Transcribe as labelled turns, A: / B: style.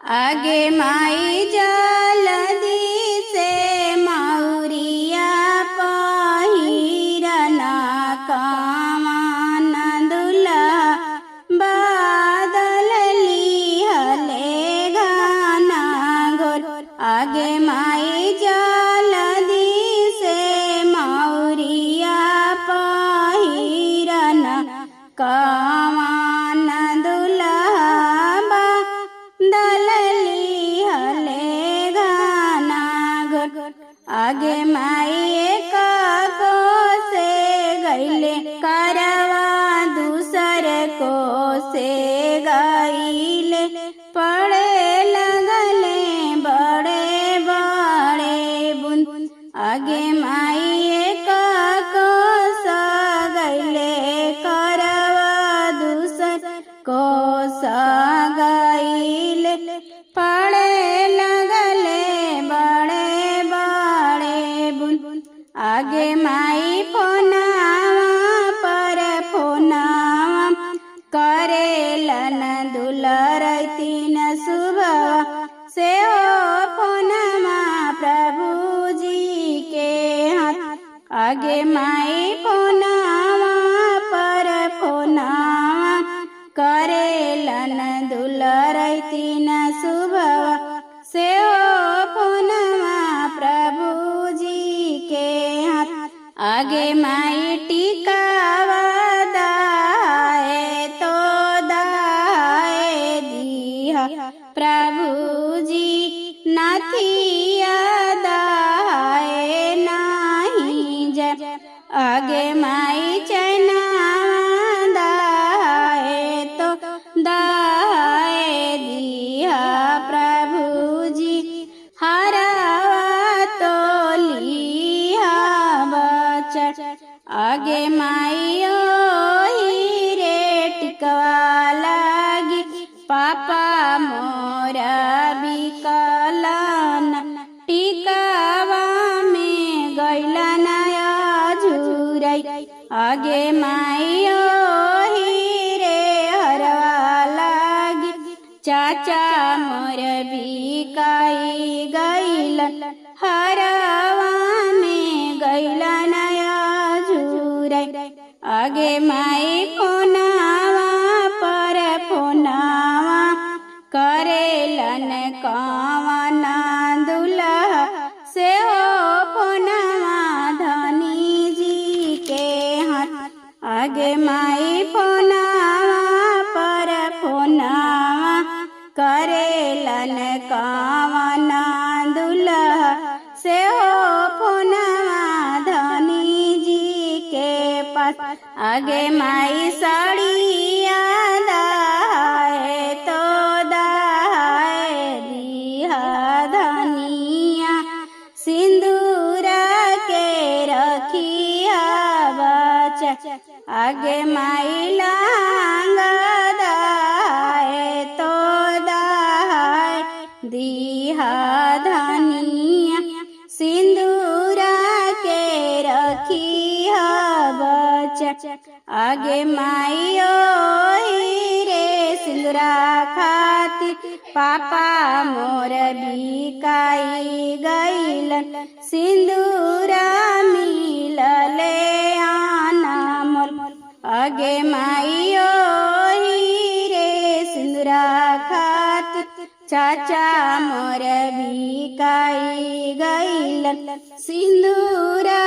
A: आगे माई जल्दी से मौरिया पहिरना कामन दुल्हा बादल लिहले घना घोर। आगे माई जल्दी से मौरिया पहिरना कामन दुल्हा बादल लिहले घना घोर। आगे माई को से गईले करवा दूसर को से गईले पड़े लगले बड़े बड़े बुन। आगे माई को स गईले करवा दूसर को स गईले पड़े लगले बड़े बड़े बुन। आगे माई फोनावा पर फोनावा करेलन दुलरती न सुबह से हो फोनमा प्रभु जी के हाथ। आगे माई फोनावा पर फोनावा करेलन दुलरती न सुबह से हो फोनमा प्रभु जी के हाथ। आगे माई टिकावा दाए तो दाए दिया प्रभु जी नाथिया दाए नहीं जय। आगे माई चनावा दाए तो दाए दिया प्रभु जी हरावा तो लिया बचर। आगे माई हीरे टिकवा लागी पापा मोरा बिकलन टिकावा में गैलन झुरई। आगे माई हीरे हरवा लागी चाचा मोर बिकाई गैलन हरवा में गैलन झुरई। आगे माई फोनावा पर फोनावा करेलन कामना दुल्हा से हो फोनवा धनी जी के हाथ। आगे माई फोनावा पर फोनावा करेलन कामना दुल्हा से हो फोनवा धनी जी के पास। आगे माई साड़िया दाए तो दाए दिया धनिया सिंदूरा के रखिया बचा। आगे माई लांगा दाए तो दाए दिया धनिया सिंदूरा के रखिया बचा। आगे माई हीरे सिंदूरा खातिर पापा मोर बिकाई गईलन सिंदूरा मिलले आना मोल। आगे माई हीरे सिंदूरा खातिर चाचा मोर बिकाई गईलन सिंदूरा